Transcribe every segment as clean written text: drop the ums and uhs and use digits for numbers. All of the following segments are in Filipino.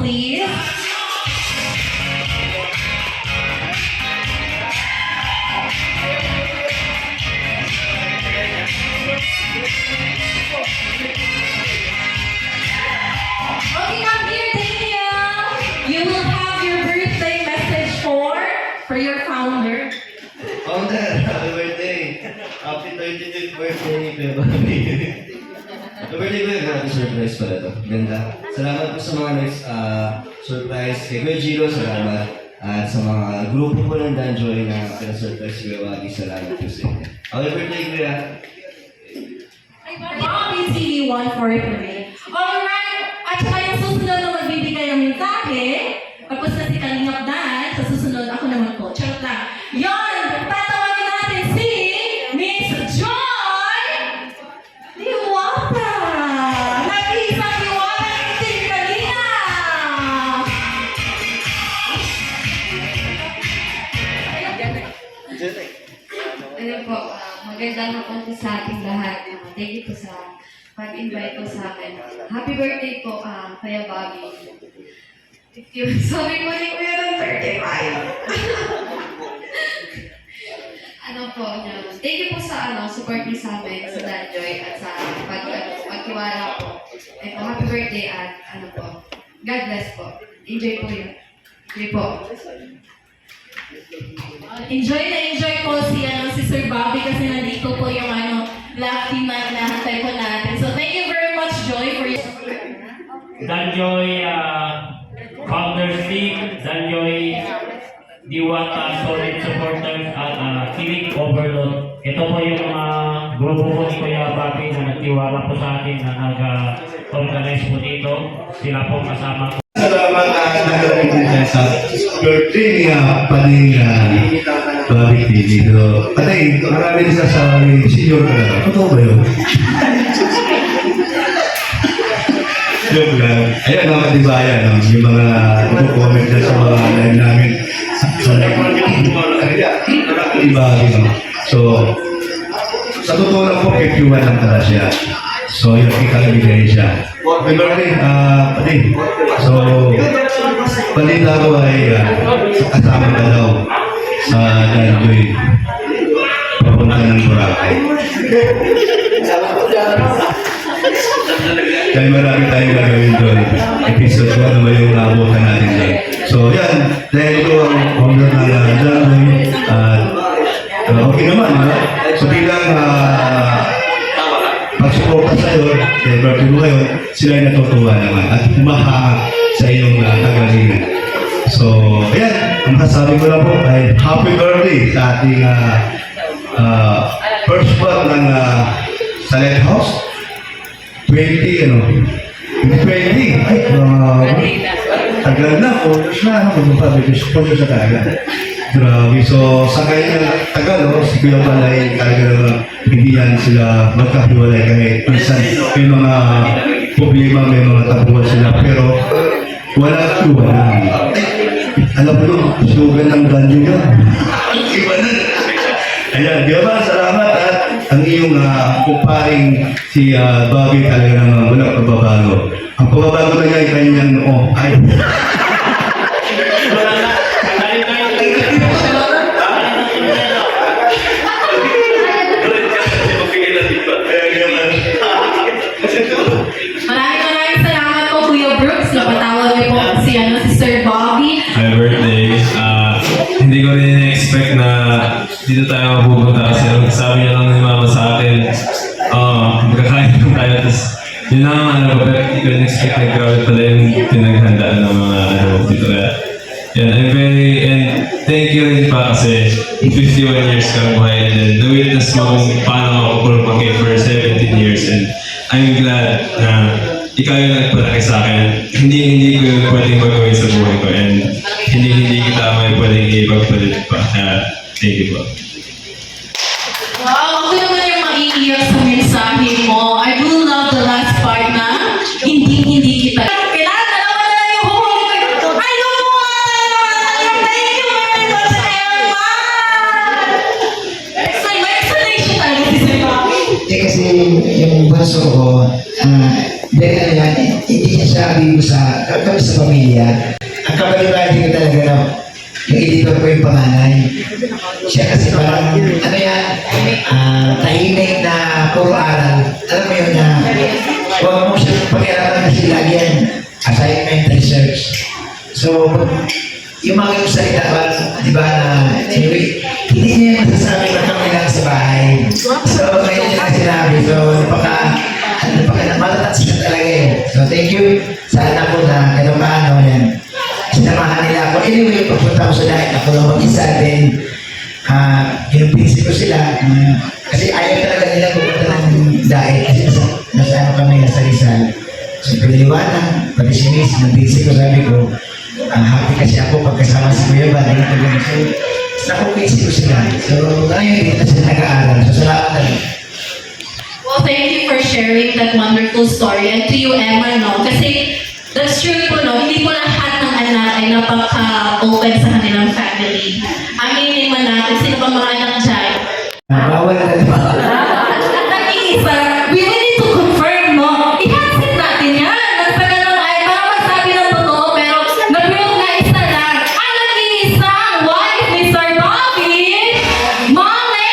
please. Okay, I'm here, Daniel. You will have your birthday message for your founder. Founder, happy birthday! Happy 25th birthday, Kuya Bobby. Happy birthday, Kuya. Grabe surprise pala to. Ganda. Salamat po sa mga next surprise. Kay Kuya Giro, salamat. At sa mga grupo po ng Danjoy na pinasurprise si Kuya Bobby, salamat po sa inyo. Happy birthday, Kuya. Bobby TV 143. Alright, at saka yung susunod na magbibigay ng mensahe, tapos na si Kalingap Dan, sa susunod ako naman po. Charot lang. Yon! Tatawagin natin si Miss Joy Diwata! Nag-iisang Diwata ng Team Kalingap! Ano po, magandang hapon po sa ating lahat. Thank you po sa pag-invite po sa akin. Happy birthday po, Kuya Bobby. Thank you. Sorry po, hindi ko yun 35. Ano po, thank you po sa support niyo sa amin, sa Danjoy, at sa pagtiwala po. And po, happy birthday at po, God bless po. Enjoy po yun. Enjoy po. Enjoy na enjoy po si Sir Bobby kasi nandito po yung black team na hinahantay po natin. So thank you very much, Joy, for your Danjoy Founders League, Danjoy Diwata Solid Supporters at Civic Overload. Ito po yung grupo po ni Kuya Bobby na nagtiwala po sa atin na nag-organize po dito. Sila po kasama ko. Salamat at nagawin niya sa birthday niya paning Bobby TV. Patay, marami nisa sa senior ka na. Totoo ba yun? Joke lang. Ayan mga katibayan, yung mga comment na sa mga live namin. Sa live namin. So, sa totoo lang po, 51 lang pala siya. So, yung ikalabigay siya. Happy birthday, pati. So, balita ko ay kasama ka daw sa Danjoy. Papunta ng Boracay. Kaya marami tayong gagawin doon. Episode 1 naman yung naabutan natin doon. So, yan. Dahil ito ang founder ng Danjoy. Okay naman, ha? So, bilang pag-suporta sa'yo, birthday mo ngayon, sila ay natutuwa naman at humahanga sa iyong kagalingan. So, ayan, ang masasabi ko lang po ay happy birthday sa ating first part ng sa Lighthouse. 20, 20, ay, tagal na, focus na, focus sa tagal. Grabe. So, sa kanya tagal, si Kuya Balay, talaga hindi yan sila magkahiwalay kahit minsan may mga problema, may mga tabuhan sila. Pero, wala iwanan. Alam mo yun, slogan ng brand nyo yun. Iwanan. Ayan, di ba? Salamat at ang iyong kumparing si Bobby talaga naman walang pagbabago. Ang pagbabago na niya ay kanyang ay. Maraming salamat po, Kuya Brooks. Napatawag niyo po si Sir Bobby. Happy birthday. Hindi ko rin na-expect na dito tayo mapupunta kasi sabi niya lang ni Mama sa akin, magkakain lang tayo. Tapos yun lang ko, pero hindi ko na-expect na grabe pala yung pinaghandaan ng mga dito kaya. Yeah, and thank you rin pa kasi 51 years ka buhay and then na-witness mo kung paano ako pumake for 17 years and I'm glad na ikaw yung nagpalaki sa akin. Hindi ko yung pwedeng magawin sa buhay ko and hindi kita may pwedeng ipagpalit pa. Thank you po. Wow, ako naman yung maiiyak sa mensahe mo. I do love the last part na hindi kita. Kailangan na naman na yung huhuli. I don't want! Thank you very much, Emma! May explanation tayo si Sir Bobby. Kasi yung baso ko, dahil yan, hindi niya sabi ko sa, kami ko sa pamilya. Ang kabaliwali ko talaga na yung editor ko yung panganay. Siya kasi parang, ano yan, tahimik na puro aral. Alam mo yun na, huwag mo siya pag-aralan kasi lagi yan, assignment, research. So, yung mga yung salita, di ba, na, anyway, hindi niya masasabi na kami lang sa bahay. So, ngayon niya na sinabi. So, matatats na talaga yun. So, thank you sa anak ko na kahit paano yan. Sinamahan nila ako. Anyway, pagpunta ko sa diet, ako lang mag-isa din. Pinupinsip ko sila. Kasi ayaw talaga nila pupunta ng diet. Kasi nasa ano kami, nasa Rizal. So, pinaliwanag, pati si Miss, nag-pinsip ko, sabi ko, happy kasi ako pagkasama si Kuya Bal. So, nakupinsip ko sila. So, ngayon dito sila nag-aaral. So, salamat talaga. Well, thank you for sharing that wonderful story. And to you, Emma, no? Kasi that's true po, no? Hindi po lahat ng anak ay napaka-open sa kanilang family. Aminin mo natin, sino ba mga anak dyan? Bawal na diba? Nag-iisa, we need to confirm, no? I-handset natin yan. Nang sa ganun ay baka magsabi ng totoo, pero nag-real na isa lang. Ang nag-iisang wife ni Sir Bobby, Mommy!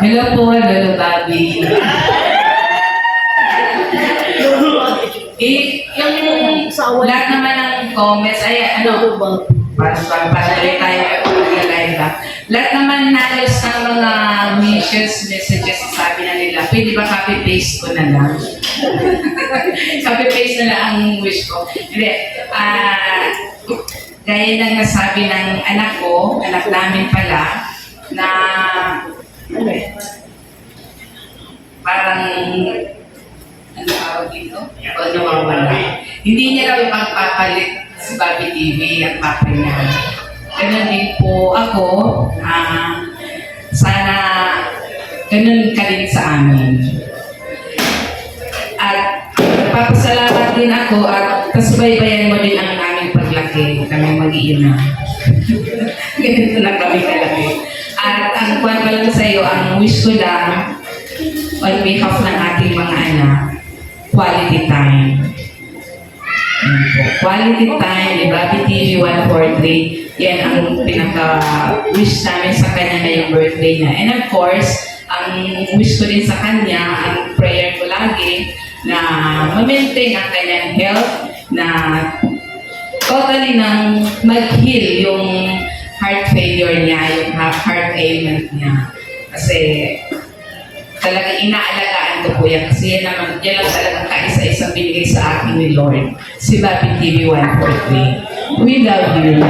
Hello po, Lolo Bobby. Yung lahat naman ng comments, ay ano, para ulit tayo mag-live ba? Lahat naman nalos ng mga messages, sabi na nila, pwede ba copy-paste ko na lang? Copy-paste na lang ang wish ko. Hindi, gaya lang nasabi ng anak ko, anak namin pala, na parang ano tawag dito? O nawawala. Hindi niya raw ipagpapalit si Bobby TV ang papa niya. Ganun din po ako. Sana ganun ka rin sa amin. At papasalamat din ako at kasubaybayan mo din ang aming paglaki. Kami mag-iina. Ganito na kami kalaki. At ang kuwan pa lang sa iyo, ang wish ko lang on behalf ng ating mga anak, quality time. Quality time, di ba? BTV 143, yan ang pinaka-wish namin sa kanya na yung birthday niya. And of course, ang wish ko din sa kanya, ang prayer ko lagi, na ma-maintain ang kanyang health, na totally nang mag-heal yung heart failure niya, yung heart ailment niya. Kasi talagang inaalagaan ko po yan. Kasi yan naman, yan lang talagang kaisa-isang binigay sa akin ni Lord. Si Bobby TV 143. We love you.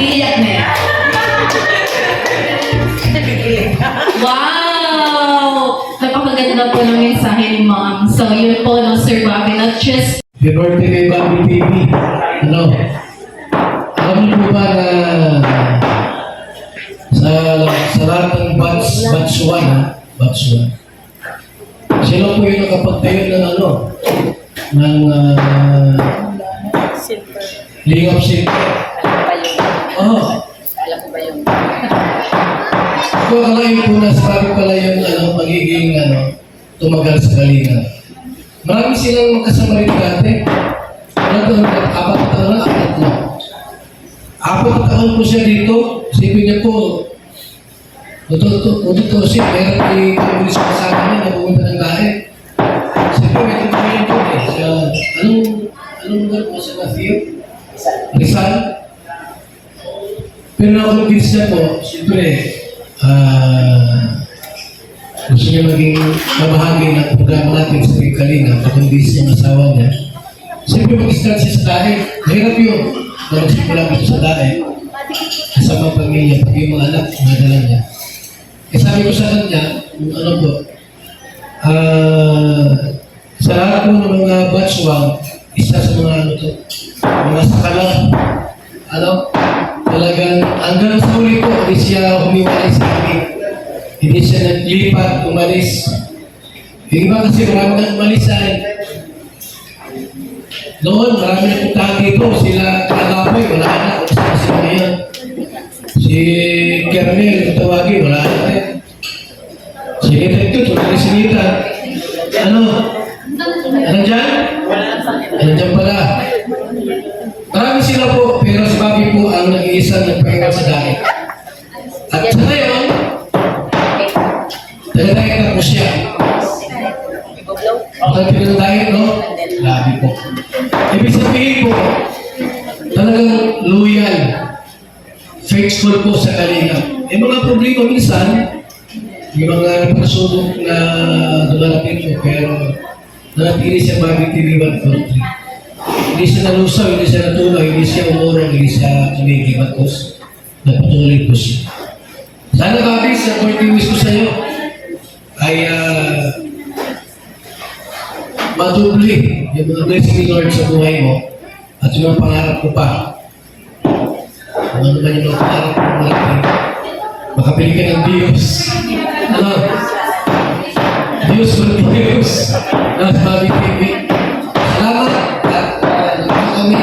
Iiyak na yan. Wow! Napakaganda po ng mensahe ni Mom. So, yun po, no, Sir Bobby, not just Happy birthday kay Bobby TV. Ano? Alam niyo po ba na sa lahat ng batch 1, ha? Batch 1. Sila po yung nakapagtayo ng ano? Ng Lingap Center. Oo. Alam ko ba yun? Ito kalayo po na sabi pala yung magiging tumagal sa Kalinga. Marami silang magkasama rin dati. Apat na taon na, apat na taon po siya dito. Sipin niya po, totoo siya, meron kay Kamulis kasama niya na pumunta ng gahe. Siyempre, may tumulong po eh. Siya, anong lugar po siya na field? Rizal. Pero na-convince niya po, siyempre, gusto niya maging mabahagi ng programa natin sa Kalinga, kapag-bis ng asawa niya. Siyempre mag-start siya sa dahe. Mahirap yun. Mag-simula dito sa dahe. Kasama pamilya, pati yung mga anak, madala niya. Eh sabi ko sa kanya, ano po, sa lahat po ng mga batch 1, isa sa mga mga sakala, talagang hanggang sa huli po, hindi siya humiwalay sa amin. Hindi siya naglipat, umalis. Yung iba kasi marami nang umalis ay Noon, marami na puntahan dito. Sila Kalapay, wala na. Kasi sila ngayon. Si Kernel, yung tawagin, wala na rin. Si Nita, wala na si Nita. Ano? Nandyan? Nandyan pala. Marami sila po, pero si Bobby po ang nag-iisang nagpahinga sa dahil. At sa ngayon, taga-diet na po siya. Ang pinag-diet, no? Grabe po. Ibig sabihin po, talagang loyal, faithful po sa kalinga. May mga problema minsan, may mga pagsubok na dumarapin po, pero nanatili siya Bobby TV 143. Hindi siya nalusaw, hindi siya natuloy, hindi siya umurong, hindi siya tumigil matos. Nagpatuloy po siya. Sana Bobby, sa 40 wish ko sa iyo ay madubli yung mga blessing ni Lord sa buhay mo at yung mga pangarap ko pa. Kung ano man yung mga pangarap ko malaki, makapili ka ng Diyos. Ano? Diyos for Diyos. Nasa Bobby TV. Salamat at kami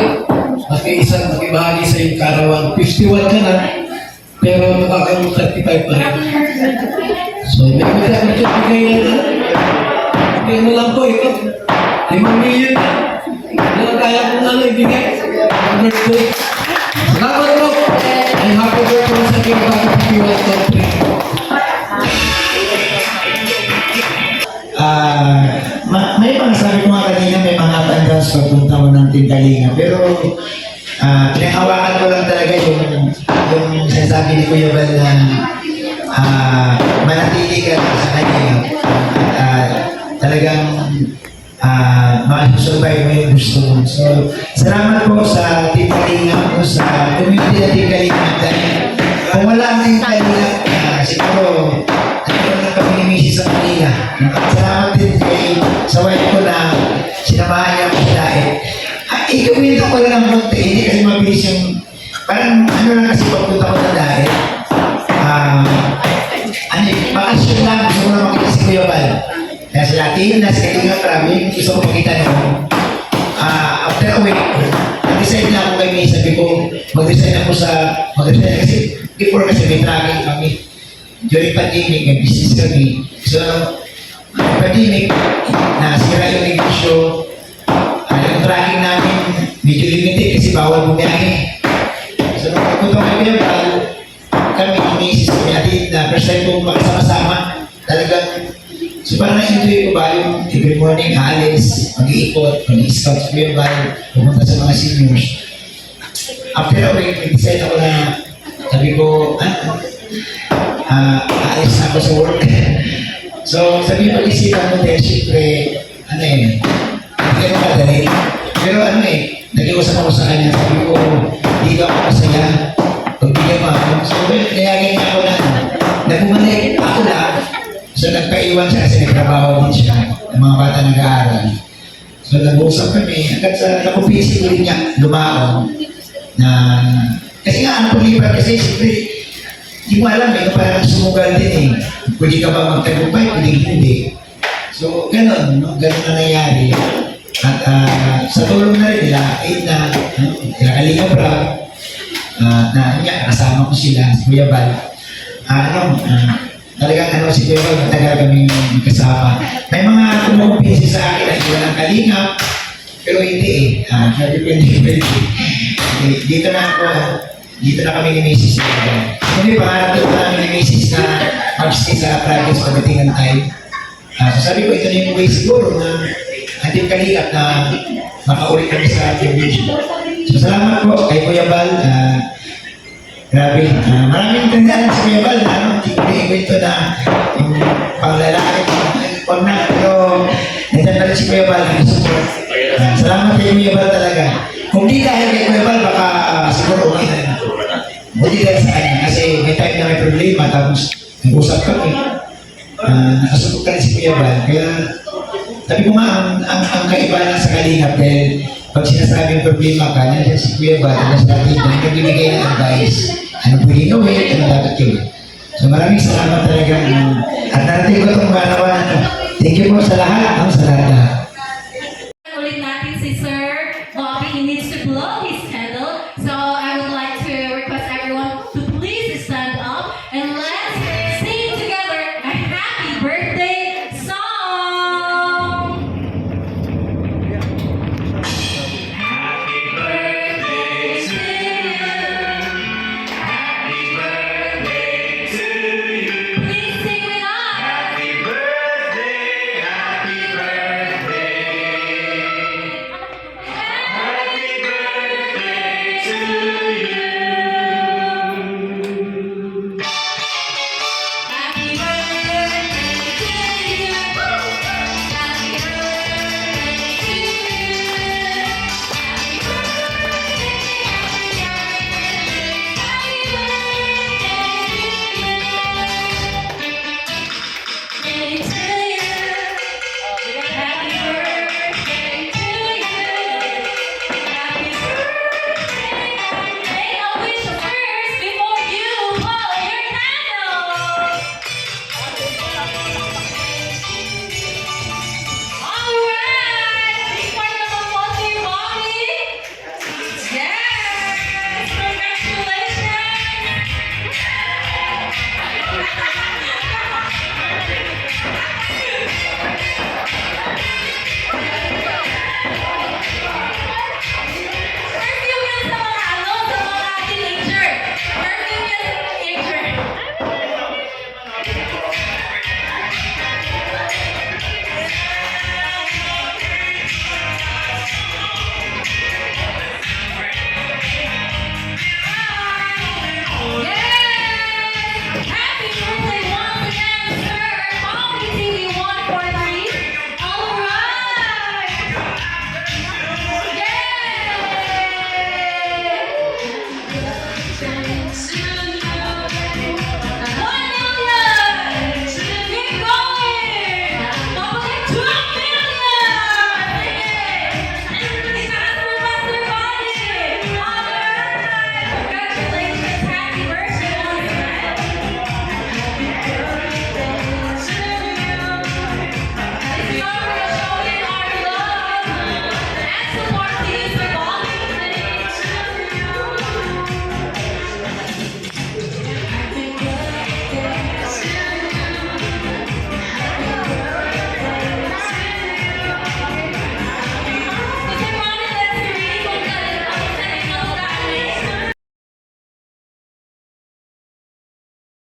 makibahagi sa iyong karawang. 51 ka na, pero makakaroon 35 pa rin. So, may magkakaroon bigay na bigay mo lang po ito. 5 million na. Hindi lang kaya kong ibigay. Birthday. Salamat po. And happy birthday sa aking Bobby TV 143. May mga sabi ko nga kanina, may mga up and downs pagpunta mo ng Team Kalinga. Pero pinakawakan ko lang talaga yung sinasabi ni Kuya Val na manatili ka sa kanya. Talagang makasurvive mo yung gusto mo. So, salamat po sa Team Kalinga, po sa community na Team Kalinga. Dahil kung wala ang Team Kalinga, siguro nagkaroon kami ni Mrs. sa Manila. Salamat din sa wife ko na sinamahan niya ako dahil. Ikuminto ko lang ng konti, hindi kasi mabilis yung, parang ano lang kasi pagpunta ko na dahil. Bakasyon lang, gusto ko na makita si Kuya Val. Kaya sila, tingin na si Kalinga Prami, gusto ko makita nyo. After a week, nag-decide na ako kay May, sabi ko, mag-decide kasi before kasi may tracking kami. During pandemic, may business kami. So, pandemic, nasira yung negosyo. Yung tracking namin, medyo limited kasi bawal bumiyahe. So, nung pagpunta kay Kuya Val, kami, iniisip kami natin na first time po makasama-sama. Talagang, so parang na-enjoy ko ba yung every morning, aalis, mag-iikot, mag-i-scout sa Kuya Val, pumunta sa mga seniors. After a week, nag-decide ako na, sabi ko, aalis na ako sa work. So, sabi ko, isipan mo dahil siyempre, hindi ko madali. Pero nag-iusap ako sa kanya, sabi ko, hindi ka ako masaya, pagbigyan mo ako. So, kaya ganyan ako na, nagumalik ako lang. So, nagpaiwan siya kasi nagtrabaho din siya, ng mga bata nag-aaral. So, nag-uusap kami, hanggang sa nakupisi ko rin niya, lumaon, na, kasi nga, ano libre kasi, siyempre, hindi mo alam, parang sumugal din Pwede ka ba magtagumpay, pwede hindi. So, ganun, no? Ganun na nangyari. At sa tulong na rin nila, nila Kalinga Prab, na kasama ko sila, si Kuya Val. Talagang si Kuya Val, matagal kami kasama. May mga kumukumpisi sa akin na iwan ng Kalinga, pero hindi depende. Dito na kami ni Mrs. Kami pangarap dito namin ni Mrs. na mag-stay sa practice pagdating ng time. So sabi ko, ito na yung way siguro na ating kalingap na makaulit kami sa television. So salamat po kay Kuya Val. Grabe. Maraming tandaan sa Kuya Val na hindi ito na yung panglalaki. Huwag na, pero nandiyan pa rin si Kuya Val. Salamat kay Kuya Val talaga. Kung di dahil kay Kuya Val, baka siguro okay na. Hindi dahil sa kanya kasi may time na may problema tapos nag-usap kami. Nakasutok ka rin si Kuya Val. Kaya sabi ko nga, ang kaibahan sa kalingap dahil pag sinasabing problema ka, nandiyan si Kuya Val, tapos natin na nagbibigay ng advice. Ano pwede gawin, ano dapat gawin. So maraming salamat talaga. At narating ko itong manawan. Thank you po sa lahat. Sa lahat.